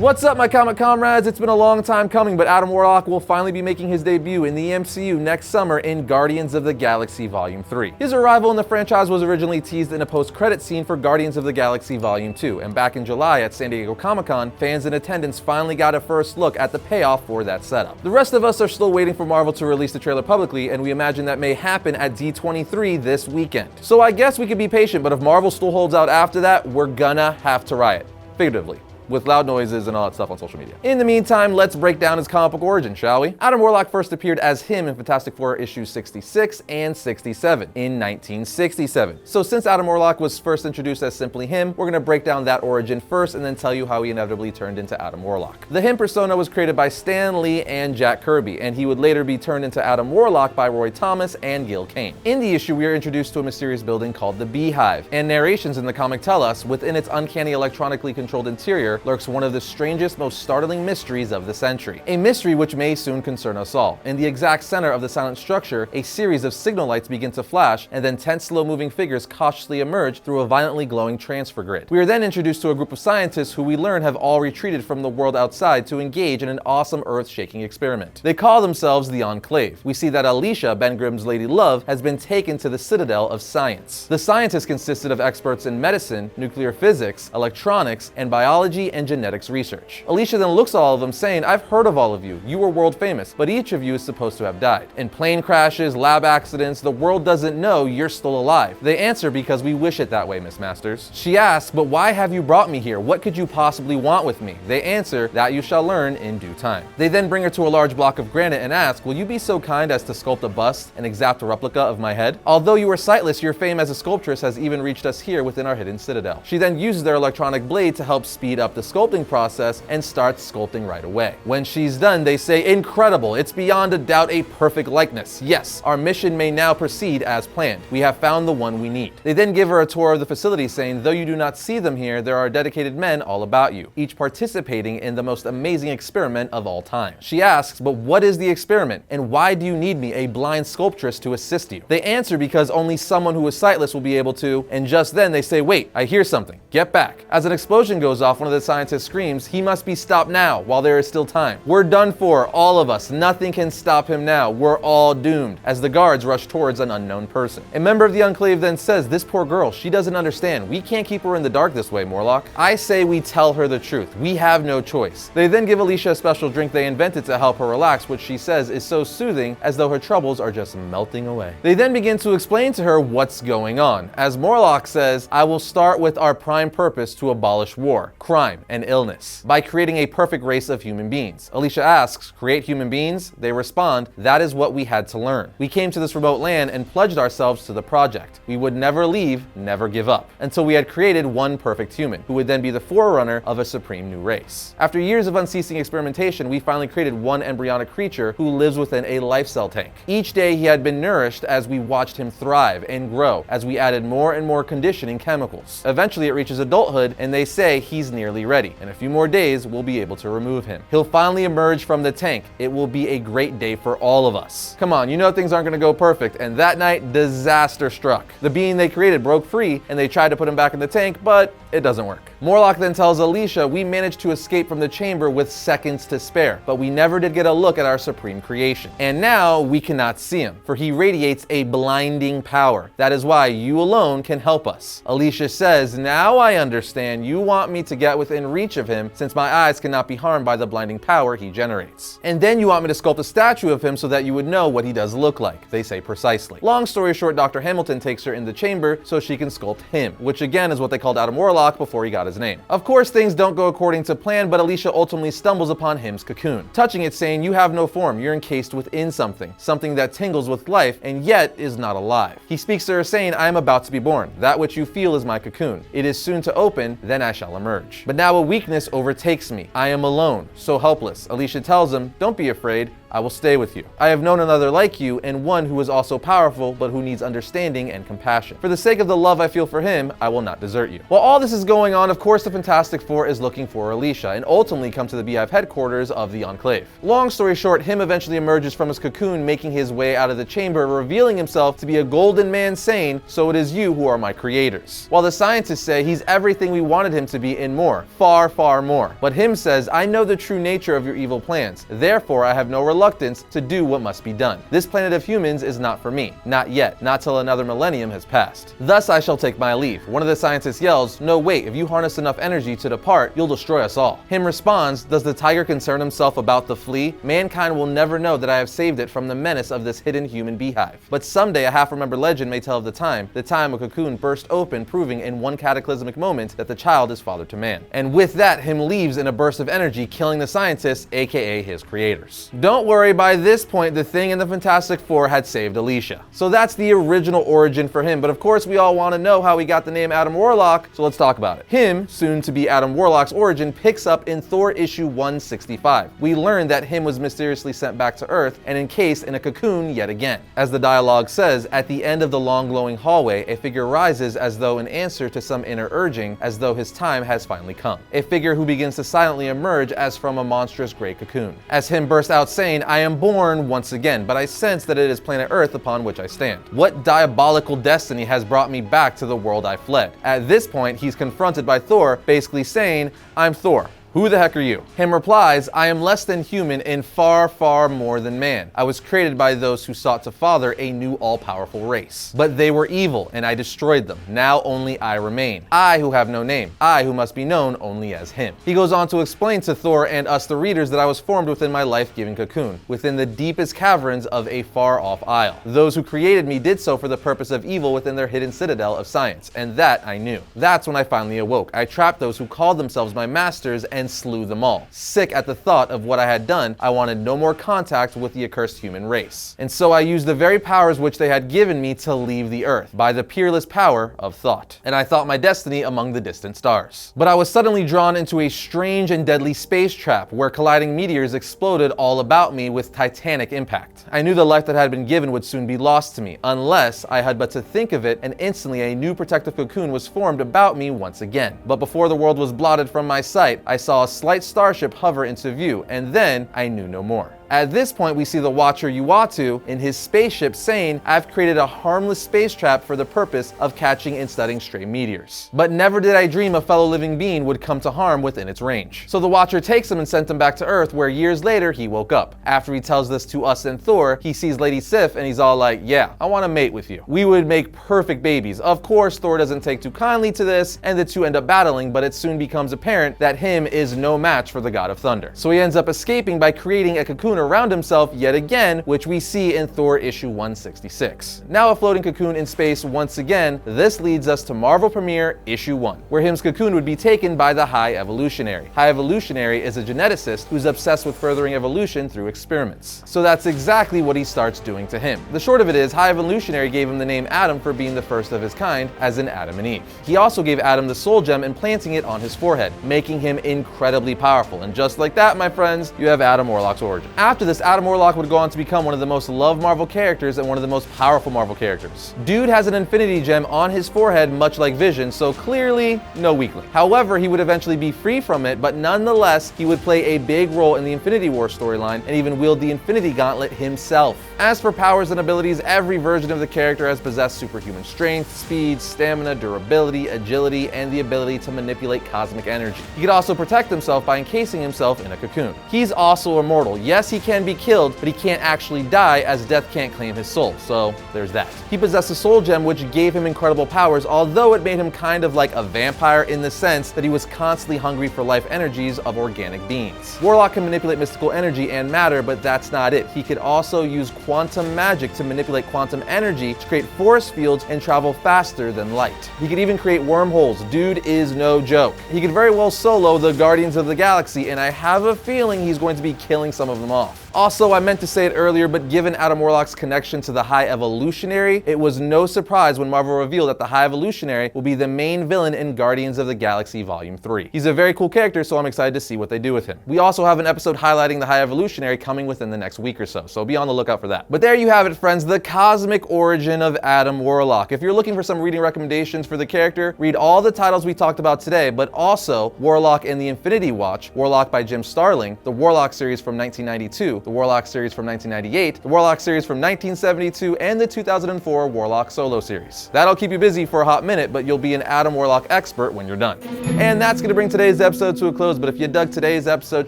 What's up, my comic comrades? It's been a long time coming, but Adam Warlock will finally be making his debut in the MCU next summer in Guardians of the Galaxy Volume 3. His arrival in the franchise was originally teased in a post-credit scene for Guardians of the Galaxy Volume 2, and back in July at San Diego Comic-Con, fans in attendance finally got a first look at the payoff for that setup. The rest of us are still waiting for Marvel to release the trailer publicly, and we imagine that may happen at D23 this weekend. So I guess we could be patient, but if Marvel still holds out after that, we're gonna have to riot. Figuratively, with loud noises and all that stuff on social media. In the meantime, let's break down his comic book origin, shall we? Adam Warlock first appeared as him in Fantastic Four issues 66 and 67 in 1967. So since Adam Warlock was first introduced as simply him, we're gonna break down that origin first and then tell you how he inevitably turned into Adam Warlock. The him persona was created by Stan Lee and Jack Kirby, and he would later be turned into Adam Warlock by Roy Thomas and Gil Kane. In the issue, we are introduced to a mysterious building called the Beehive, and narrations in the comic tell us, within its uncanny electronically controlled interior lurks one of the strangest, most startling mysteries of the century. A mystery which may soon concern us all. In the exact center of the silent structure, a series of signal lights begin to flash, and then 10 slow-moving figures cautiously emerge through a violently glowing transfer grid. We are then introduced to a group of scientists who we learn have all retreated from the world outside to engage in an awesome earth-shaking experiment. They call themselves the Enclave. We see that Alicia, Ben Grimm's Lady Love, has been taken to the Citadel of Science. The scientists consisted of experts in medicine, nuclear physics, electronics, and biology and genetics research. Alicia then looks at all of them saying, "I've heard of all of you. You were world famous, but each of you is supposed to have died. In plane crashes, lab accidents, the world doesn't know you're still alive." They answer, "Because we wish it that way, Miss Masters." She asks, "But why have you brought me here? What could you possibly want with me?" They answer, "That you shall learn in due time." They then bring her to a large block of granite and ask, "Will you be so kind as to sculpt a bust, an exact replica of my head? Although you are sightless, your fame as a sculptress has even reached us here within our hidden citadel." She then uses their electronic blade to help speed up the sculpting process and starts sculpting right away. When she's done, they say, "Incredible, it's beyond a doubt a perfect likeness. Yes, our mission may now proceed as planned. We have found the one we need." They then give her a tour of the facility saying, "Though you do not see them here, there are dedicated men all about you, each participating in the most amazing experiment of all time." She asks, "But what is the experiment? And why do you need me, a blind sculptress, to assist you?" They answer, "Because only someone who is sightless will be able to," and just then they say, "Wait, I hear something. Get back." As an explosion goes off, one of the scientists screams, "He must be stopped now, while there is still time. We're done for, all of us. Nothing can stop him now. We're all doomed," as the guards rush towards an unknown person. A member of the Enclave then says, "This poor girl, she doesn't understand. We can't keep her in the dark this way, Morlock." I say we tell her the truth. We have no choice. They then give Alicia a special drink they invented to help her relax, which she says is so soothing, as though her troubles are just melting away. They then begin to explain to her what's going on, as Morlock says, "I will start with our prime purpose to abolish war, crime, and illness, by creating a perfect race of human beings." Alicia asks, "Create human beings?" They respond, "That is what we had to learn. We came to this remote land and pledged ourselves to the project. We would never leave, never give up, until we had created one perfect human, who would then be the forerunner of a supreme new race. After years of unceasing experimentation, we finally created one embryonic creature who lives within a life cell tank. Each day he had been nourished as we watched him thrive and grow, as we added more and more conditioning chemicals. Eventually it reaches adulthood, and they say he's nearly ready. In a few more days, we'll be able to remove him. He'll finally emerge from the tank. It will be a great day for all of us." Come on, you know things aren't gonna go perfect, and that night, disaster struck. The being they created broke free, and they tried to put him back in the tank, but it doesn't work. Morlock then tells Alicia, "We managed to escape from the chamber with seconds to spare, but we never did get a look at our supreme creation. And now we cannot see him, for he radiates a blinding power. That is why you alone can help us." Alicia says, "Now I understand. You want me to get within reach of him, since my eyes cannot be harmed by the blinding power he generates. And then you want me to sculpt a statue of him so that you would know what he does look like." They say precisely. Long story short, Dr. Hamilton takes her in the chamber so she can sculpt him, which again is what they called Adam Warlock before he got his name. Of course, things don't go according to plan, but Alicia ultimately stumbles upon him's cocoon, touching it saying, "You have no form, you're encased within something, something that tingles with life and yet is not alive." He speaks to her saying, "I am about to be born. That which you feel is my cocoon. It is soon to open, then I shall emerge. But now a weakness overtakes me. I am alone, so helpless." Alicia tells him, "Don't be afraid. I will stay with you. I have known another like you, and one who is also powerful, but who needs understanding and compassion. For the sake of the love I feel for him, I will not desert you. While all this is going on, of course, the Fantastic Four is looking for Alicia, and ultimately come to the Beehive headquarters of the Enclave. Long story short, him eventually emerges from his cocoon, making his way out of the chamber, revealing himself to be a golden man saying, "So it is you who are my creators." While the scientists say he's everything we wanted him to be and more, far, far more. But him says, "I know the true nature of your evil plans, therefore I have no reluctance to do what must be done. This planet of humans is not for me. Not yet, not till another millennium has passed. Thus I shall take my leave." One of the scientists yells, "No, wait, if you harness enough energy to depart, you'll destroy us all." Him responds, "Does the tiger concern himself about the flea? Mankind will never know that I have saved it from the menace of this hidden human beehive. But someday a half-remembered legend may tell of the time a cocoon burst open, proving in one cataclysmic moment that the child is father to man." And with that, him leaves in a burst of energy, killing the scientists, aka his creators. Don't worry, by this point, the Thing and the Fantastic Four had saved Alicia. So that's the original origin for him, but of course we all want to know how he got the name Adam Warlock, so let's talk about it. Him, soon to be Adam Warlock's origin, picks up in Thor issue 165. We learn that him was mysteriously sent back to Earth and encased in a cocoon yet again. As the dialogue says, at the end of the long glowing hallway, a figure rises as though in answer to some inner urging, as though his time has finally come. A figure who begins to silently emerge as from a monstrous gray cocoon. As him bursts out saying, "I am born once again, but I sense that it is planet Earth upon which I stand. What diabolical destiny has brought me back to the world I fled?" At this point, he's confronted by Thor, basically saying, "I'm Thor. Who the heck are you?" Him replies, "I am less than human and far, far more than man. I was created by those who sought to father a new all-powerful race. But they were evil, and I destroyed them. Now only I remain. I who have no name. I who must be known only as him." He goes on to explain to Thor and us the readers that I was formed within my life-giving cocoon, within the deepest caverns of a far-off isle. Those who created me did so for the purpose of evil within their hidden citadel of science, and that I knew. That's when I finally awoke. I trapped those who called themselves my masters and slew them all. Sick at the thought of what I had done, I wanted no more contact with the accursed human race. And so I used the very powers which they had given me to leave the earth, by the peerless power of thought. And I thought my destiny among the distant stars. But I was suddenly drawn into a strange and deadly space trap, where colliding meteors exploded all about me with titanic impact. I knew the life that had been given would soon be lost to me, unless I had but to think of it, and instantly a new protective cocoon was formed about me once again. But before the world was blotted from my sight, I saw a slight starship hover into view, and then I knew no more. At this point, we see the Watcher Uatu in his spaceship saying, "I've created a harmless space trap for the purpose of catching and studying stray meteors. But never did I dream a fellow living being would come to harm within its range." So the Watcher takes him and sent him back to Earth, where years later he woke up. After he tells this to us and Thor, he sees Lady Sif and he's all like, "Yeah, I want to mate with you. We would make perfect babies." Of course, Thor doesn't take too kindly to this, and the two end up battling, but it soon becomes apparent that him is no match for the God of Thunder. So he ends up escaping by creating a cocoon around himself yet again, which we see in Thor issue 166. Now a floating cocoon in space once again, this leads us to Marvel Premiere issue 1, where him's cocoon would be taken by the High Evolutionary. High Evolutionary is a geneticist who's obsessed with furthering evolution through experiments. So that's exactly what he starts doing to him. The short of it is, High Evolutionary gave him the name Adam for being the first of his kind, as in Adam and Eve. He also gave Adam the soul gem, implanting it on his forehead, making him incredibly powerful. And just like that, my friends, you have Adam Warlock's origin. After this, Adam Warlock would go on to become one of the most loved Marvel characters and one of the most powerful Marvel characters. Dude has an infinity gem on his forehead, much like Vision, so clearly no weakling. However, he would eventually be free from it, but nonetheless, he would play a big role in the Infinity War storyline and even wield the Infinity Gauntlet himself. As for powers and abilities, every version of the character has possessed superhuman strength, speed, stamina, durability, agility, and the ability to manipulate cosmic energy. He could also protect himself by encasing himself in a cocoon. He's also immortal. Yes, he can be killed, but he can't actually die, as death can't claim his soul, so there's that. He possessed a soul gem which gave him incredible powers, although it made him kind of like a vampire in the sense that he was constantly hungry for life energies of organic beings. Warlock can manipulate mystical energy and matter, but that's not it. He could also use quantum magic to manipulate quantum energy to create force fields and travel faster than light. He could even create wormholes. Dude is no joke. He could very well solo the Guardians of the Galaxy, and I have a feeling he's going to be killing some of them off. Also, I meant to say it earlier, but given Adam Warlock's connection to the High Evolutionary, it was no surprise when Marvel revealed that the High Evolutionary will be the main villain in Guardians of the Galaxy Volume 3. He's a very cool character, so I'm excited to see what they do with him. We also have an episode highlighting the High Evolutionary coming within the next week or so be on the lookout for that. But there you have it, friends, the cosmic origin of Adam Warlock. If you're looking for some reading recommendations for the character, read all the titles we talked about today, but also Warlock and the Infinity Watch, Warlock by Jim Starlin, the Warlock series from 1992, the Warlock series from 1998, the Warlock series from 1972, and the 2004 Warlock solo series. That'll keep you busy for a hot minute, but you'll be an Adam Warlock expert when you're done. And that's gonna bring today's episode to a close, but if you dug today's episode,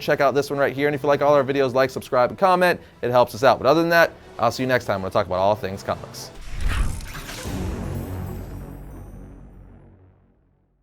check out this one right here, and if you like all our videos, like, subscribe, and comment. It helps us out. But other than that, I'll see you next time when I talk about all things comics.